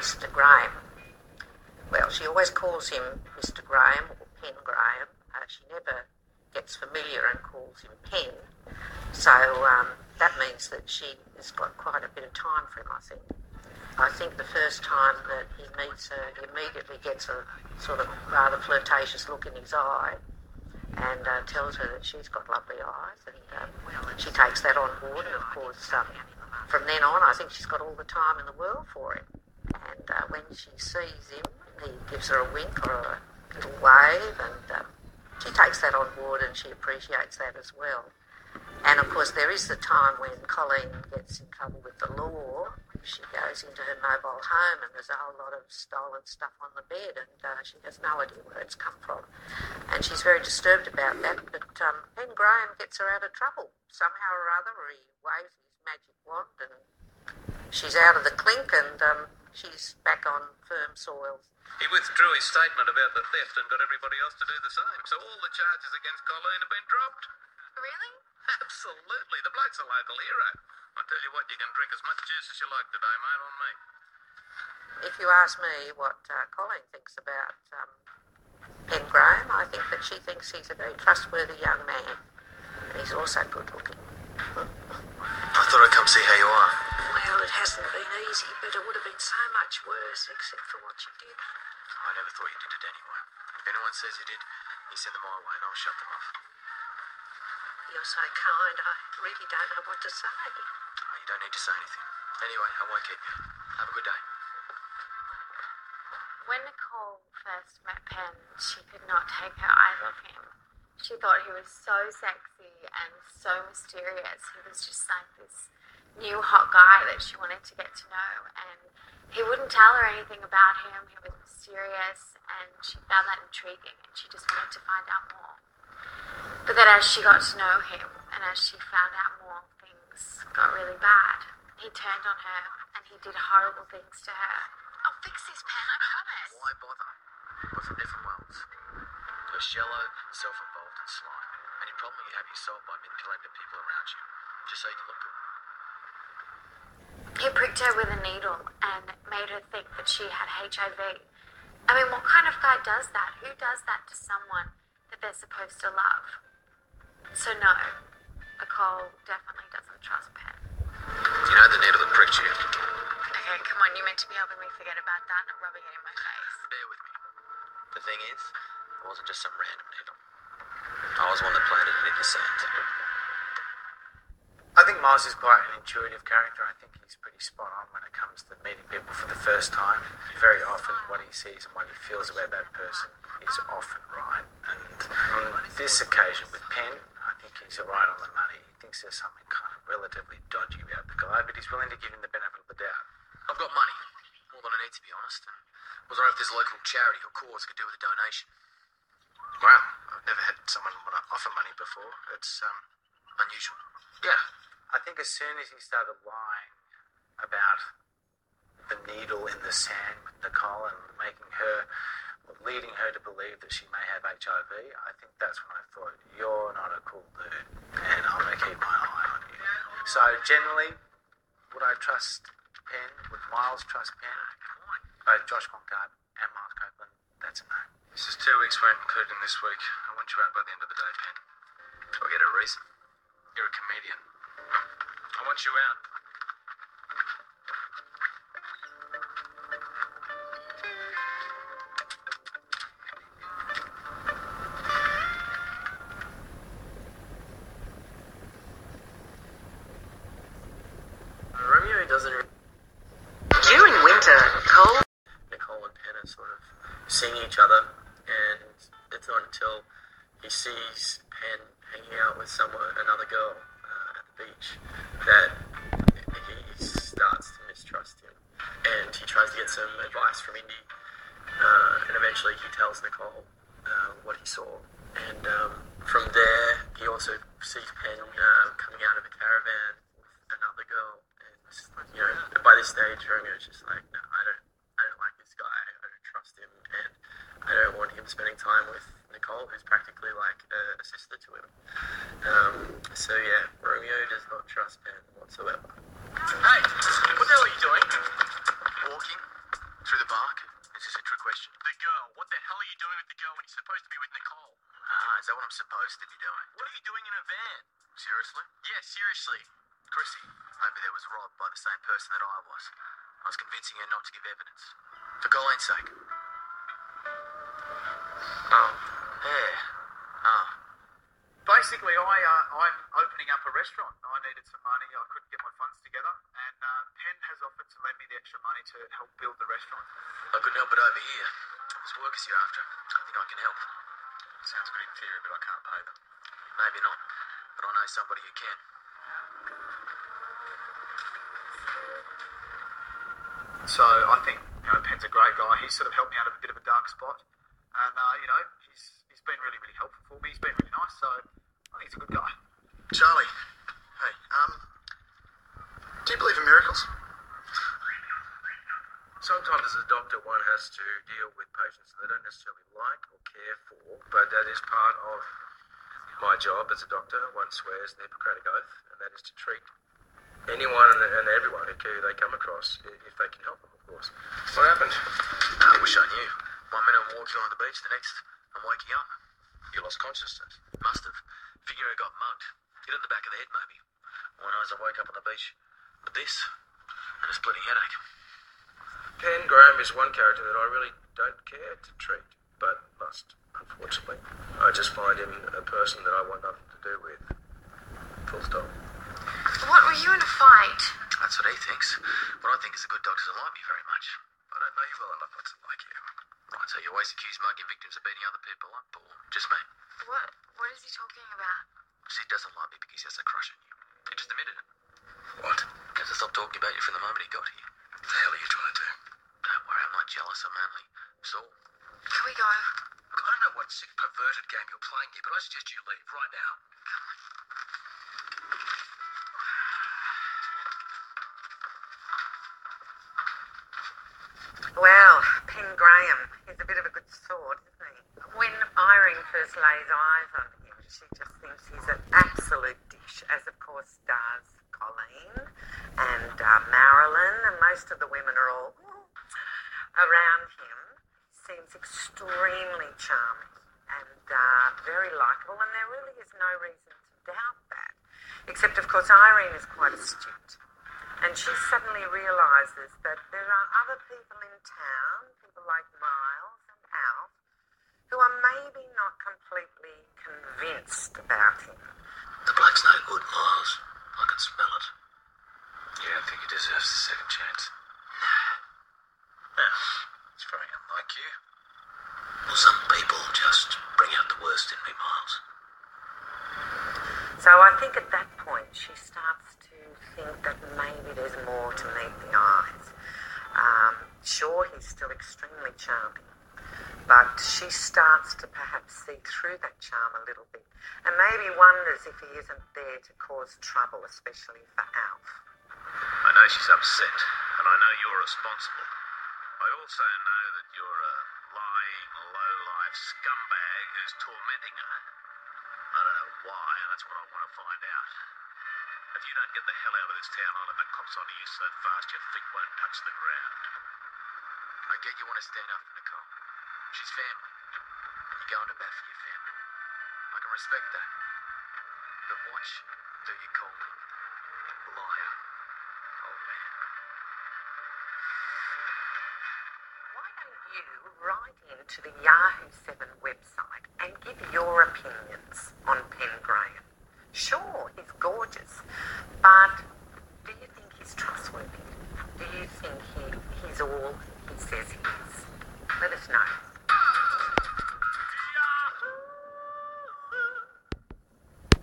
Mr. Graham. Well, she always calls him Mr. Graham or Penn Graham. She never gets familiar and calls him Penn. So that means that she has got quite a bit of time for him, I think. I think the first time that he meets her, he immediately gets a sort of rather flirtatious look in his eye and tells her that she's got lovely eyes, and she takes that on board, and of course from then on I think she's got all the time in the world for him. And when she sees him, he gives her a wink or a little wave, and she takes that on board and she appreciates that as well. And of course there is the time when Colleen gets in trouble with the law. She goes into her mobile home and there's a whole lot of stolen stuff on the bed, and she has no idea where it's come from. And she's very disturbed about that, but Penn Graham gets her out of trouble. Somehow or other he waves his magic wand and she's out of the clink, and she's back on firm soil. He withdrew his statement about the theft and got everybody else to do the same. So all the charges against Colleen have been dropped. Really? Absolutely. The bloke's a local hero. I tell you what, you can drink as much juice as you like today, mate, on me. If you ask me what Colleen thinks about Penn Graham, I think that she thinks he's a very trustworthy young man. And he's also good looking. I thought I'd come see how you are. Well, it hasn't been easy, but it would have been so much worse, except for what you did. I never thought you did it anyway. If anyone says you did, you send them my way and I'll shut them off. You're so kind, I really don't know what to say. Oh, you don't need to say anything. Anyway, I won't keep you. Have a good day. When Nicole first met Penn, she could not take her eyes off him. She thought he was so sexy and so mysterious. He was just like this new hot guy that she wanted to get to know, and he wouldn't tell her anything about him. He was mysterious, and she found that intriguing, and she just wanted to find out more. But then as she got to know him, and as she found out more, things got really bad. He turned on her, and he did horrible things to her. I'll fix this, Penn, I promise. Why bother? We're from different worlds. You're shallow, self-involved, and sly. Any problem you have, you solve by manipulating the people around you, just so you can look good. He pricked her with a needle and made her think that she had HIV. I mean, what kind of guy does that? Who does that to someone that they're supposed to love? So no, Nicole definitely doesn't trust Penn. You know the needle that pricked you? Okay, come on, you meant to be helping me forget about that, not rubbing it in my face. Bear with me. The thing is, it wasn't just some random needle. I was one that planted it in the sand. I think Miles is quite an intuitive character. I think he's pretty spot on when it comes to meeting people for the first time. Very often what he sees and what he feels about that person is often right. And on this occasion with Penn, I think he's right on the money. He thinks there's something kind of relatively dodgy about the guy, but he's willing to give him the benefit of the doubt. I've got money. More than I need, to be honest. And I was wondering if there's a local charity or cause could do with a donation. Wow, I've never had someone want to offer money before. It's Unusual. yeah. I think as soon as he started lying about the needle in the sand with Nicole and leading her to believe that she may have HIV, I think that's when I thought, you're not a cool dude, and I'm going to keep my eye on you. So generally, would I trust Penn? Would Miles trust Penn? Both Josh Concard and Miles Copeland, that's a no. This is 2 weeks rent, including this week. I want you out by the end of the day, Penn. Do I get a reason? You're a comedian. I want you out. Romeo doesn't... During winter, Cole... Nicole and Penn are sort of seeing each other, and it's not until he sees Penn hanging out with another girl at the beach that he starts to mistrust him, and he tries to get some advice from Indy, and eventually he tells Nicole what he saw, and from there he also sees Penn coming out of a caravan with another girl, and by this stage Romeo's just like, no, I don't like this guy, I don't trust him, and I don't want him spending time with Nicole, who's practically like a sister to him. So yeah, Romeo does not trust Penn whatsoever. Hey, what the hell are you doing? Walking. supposed to be doing. What are you doing in a van? Seriously? Yeah, seriously. Chrissy, maybe there was robbed by the same person that I was. I was convincing her not to give evidence. For Colleen's sake. Oh. Yeah. Oh. Basically, I'm opening up a restaurant. I needed some money. I couldn't get my funds together, and Penn has offered to lend me the extra money to help build the restaurant. I couldn't help it over here. There's workers you're after. I think I can help. Sounds good in theory, but I can't pay them. Maybe not, but I know somebody who can. So I think Penn's a great guy. He's sort of helped me out of a bit of a dark spot, and he's been really, really helpful for me. He's been really nice, so I think he's a good guy. Charlie, hey, do you believe in miracles? Sometimes as a doctor one has to deal with patients that they don't necessarily like or care for, but that is part of my job as a doctor. One swears the Hippocratic Oath, and that is to treat anyone and everyone who they come across if they can help them, of course. What happened? I wish I knew. 1 minute I'm walking on the beach, the next I'm waking up. You lost consciousness. Must have. Figure I got mugged. Hit in the back of the head, maybe. All I know is I woke up on the beach with this and a splitting headache. Penn Graham is one character that I really don't care to treat, but must, unfortunately. I just find him a person that I want nothing to do with. Full stop. What, were you in a fight? That's what he thinks. What I think is the good doctor doesn't like me very much. I don't know you well enough not to like you. Right, so you always accuse mugging victims of beating other people up, or just me? What is he talking about? She doesn't like me because he has a crush on you. He just admitted it. What? Because I stopped talking about you from the moment he got here. What the hell are you trying to do? Don't worry, I'm not jealous, I'm only sore. Can we go? Look, I don't know what sick, perverted game you're playing here, but I suggest you leave right now. Well, Penn Graham is a bit of a good sort, isn't he? When Irene first lays eyes on him, she just thinks he's an absolute dish, as of course does Colleen and Marilyn, and most of the women are all around him. He seems extremely charming and very likeable, and there really is no reason to doubt that. Except, of course, Irene is quite astute. And she suddenly realises that there are other people in town, people like Miles and Alf, who are maybe not completely convinced about him. The bloke's no good, Miles. I can smell it. Yeah, I think he deserves a second chance. Nah. It's very unlike you. Well, some people just bring out the worst in me, Miles. So I think at that point she starts to think that maybe there's more to meet the eyes. Sure, he's still extremely charming, but she starts to perhaps see through that charm a little bit, and maybe wonders if he isn't there to cause trouble, especially for Alf. I know she's upset, and I know you're responsible. I also know that you're a lying, low-life scumbag who's tormenting her. I don't know why, and that's what I want to find out. If you don't get the hell out of this town, I'll let the cops onto you so fast your feet won't touch the ground. I get you want to stand up for Nicole. She's family. You're going to bat for your family. I can respect that. But watch till you call me liar, old man. Why don't you write into the Yahoo 7 website and give your opinions on Penn Graham? Sure, he's gorgeous, but do you think he's trustworthy? Do you think he's all he says he is? Let us know.